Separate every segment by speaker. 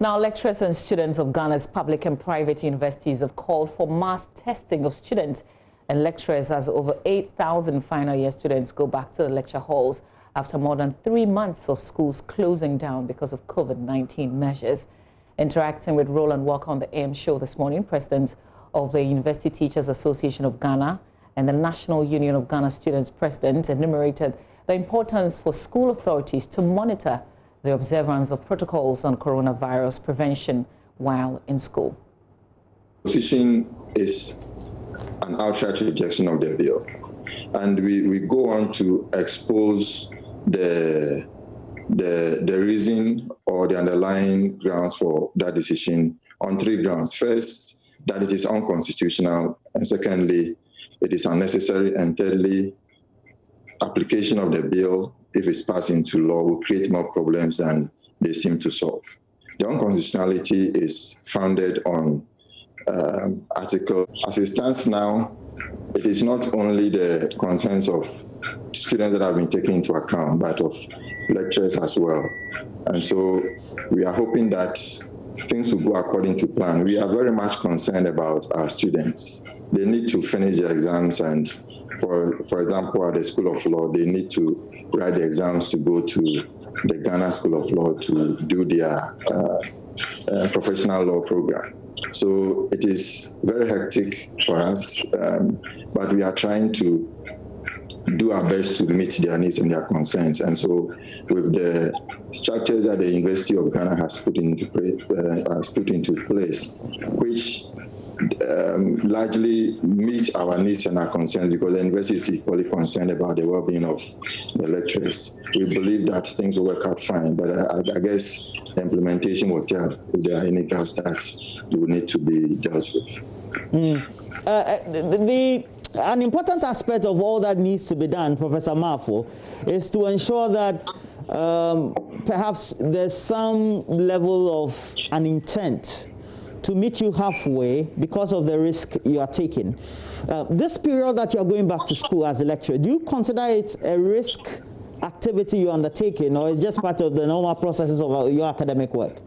Speaker 1: Now, lecturers and students of Ghana's public and private universities have called for mass testing of students and lecturers as over 8,000 final year students go back to the lecture halls after more than 3 months of schools closing down because of COVID-19 measures. Interacting with Roland Walker on the AM show this morning, President of the University Teachers Association of Ghana and the National Union of Ghana Students President enumerated the importance for school authorities to monitor the observance of protocols on coronavirus prevention while in school.
Speaker 2: Position is an outright rejection of the bill, and we go on to expose the reason or the underlying grounds for that decision on 3 grounds. First, that it is unconstitutional, and secondly, it is unnecessary, and thirdly, application of the bill, if it's passed into law, will create more problems than they seem to solve. The unconstitutionality is founded on article. As it stands now, it is not only the concerns of students that have been taken into account, but of lecturers as well. And so we are hoping that things will go according to plan. We are very much concerned about our students. They need to finish their exams, and for example, at the School of Law, they need to write the exams to go to the Ghana School of Law to do their professional law program. So it is very hectic for us, but we are trying to do our best to meet their needs and their concerns. And so with the structures that the University of Ghana has put into place, which largely meet our needs and our concerns, because the university is equally concerned about the well-being of the lecturers. We believe that things will work out fine, but I guess the implementation will tell if there are any gaps that will need to be dealt with.
Speaker 3: An important aspect of all that needs to be done, Professor Mafo, is to ensure that perhaps there's some level of an intent to meet you halfway because of the risk you are taking. This period that you're going back to school as a lecturer, do you consider it a risk activity you're undertaking, or is just part of the normal processes of your academic work?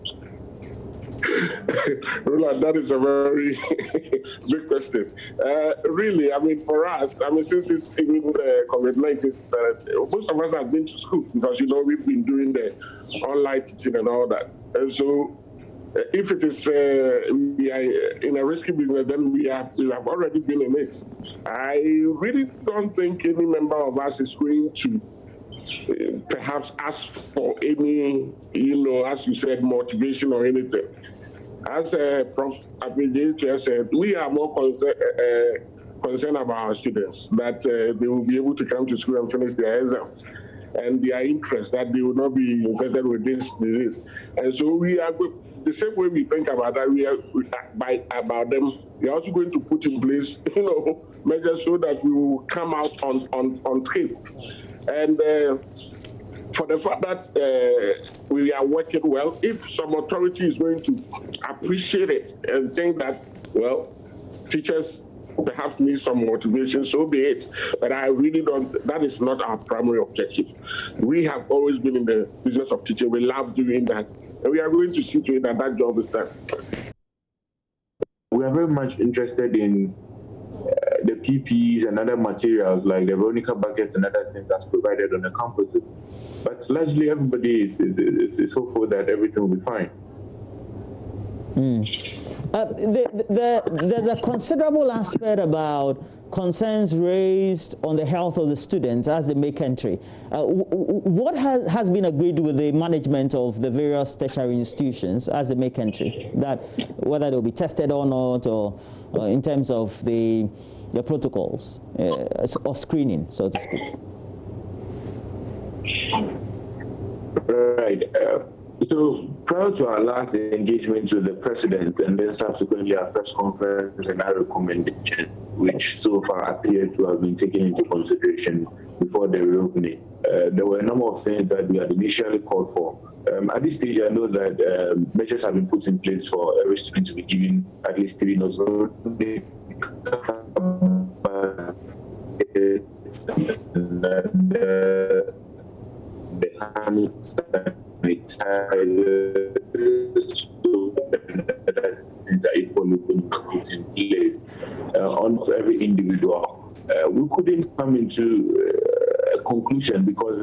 Speaker 4: Roland, that is a very big question. Really, I mean, for us, I mean, since this even COVID-19, most of us have been to school because, you know, we've been doing the online teaching and all that. And so if it is we are in a risky business, then we have already been in it. I really don't think any member of us is going to perhaps ask for any, you know, as you said, motivation or anything. As Prof. Abidjan said, we are more concerned about our students, that they will be able to come to school and finish their exams, and their interest, that they will not be infected with this disease. And so we are, the same way we think about that, about them, we are also going to put in place, you know, measures so that we will come out on track. And for the fact that we are working well, if some authority is going to appreciate it and think that, well, teachers perhaps need some motivation, so be it. But I really don't, that is not our primary objective. We have always been in the business of teaching. We love doing that. And we are going to see to it that that job is done.
Speaker 5: We are very much interested in the PPEs and other materials like the Veronica buckets and other things that's provided on the campuses. But largely everybody is hopeful that everything will be fine.
Speaker 3: There's a considerable aspect about concerns raised on the health of the students as they make entry. What has been agreed with the management of the various tertiary institutions as they make entry? That whether they'll be tested or not, or in terms of the protocols of screening, so to speak.
Speaker 5: Right. So prior to our last engagement with the president and then subsequently our press conference and our recommendation, which so far appear to have been taken into consideration before the reopening, there were a number of things that we had initially called for. At this stage, I know that measures have been put in place for every student to be given at least 3 notes. The hand sanitizer, individual. We couldn't come into a conclusion because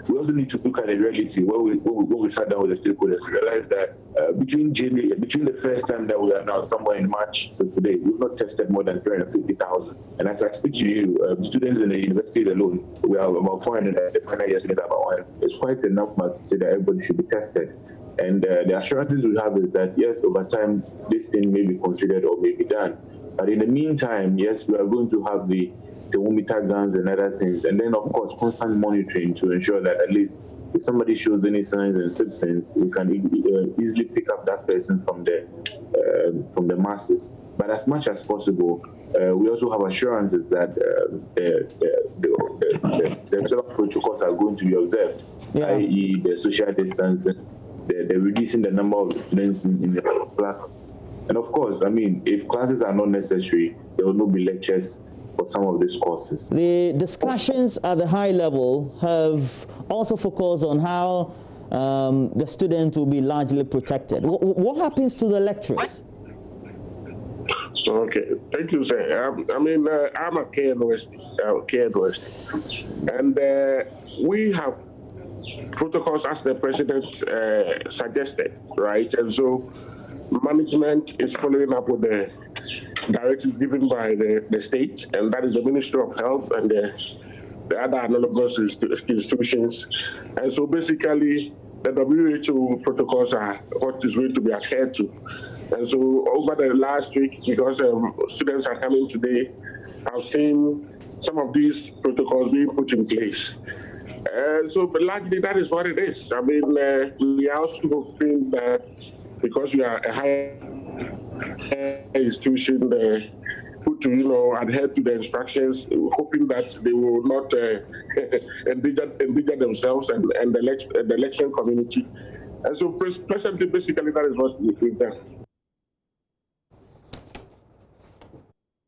Speaker 5: we also need to look at the reality. When we sat down with the stakeholders, we realized that between the first time that we are now somewhere in March to today, we've not tested more than 350,000. And as I speak to you, students in the universities alone, we have about 400, and the final year students about 1. It's quite enough to say that everybody should be tested. And the assurances we have is that, yes, over time, this thing may be considered or may be done. But in the meantime, yes, we are going to have the thermometer guns and other things. And then, of course, constant monitoring to ensure that at least if somebody shows any signs and symptoms, we can easily pick up that person from the masses. But as much as possible, we also have assurances that the protocols are going to be observed, i.e. the social distancing, the reducing the number of students in the class. And of course, I mean, if classes are not necessary, there will not be lectures for some of these courses.
Speaker 3: The discussions at the high level have also focused on how the students will be largely protected. What happens to the lecturers?
Speaker 4: Okay, thank you, sir. I mean, I'm a KNOST, and we have protocols as the president suggested, right? And so management is following up with the directives given by the state, and that is the Ministry of Health and the other analogous institutions. And so basically, the WHO protocols are what is going to be adhered to. And so over the last week, because students are coming today, I've seen some of these protocols being put in place. So but largely that is what it is. I mean, we are also hoping that because we are a higher institution, put to adhere to the instructions, hoping that they will not endanger themselves and the election community. And so presently, basically, that is what we've done.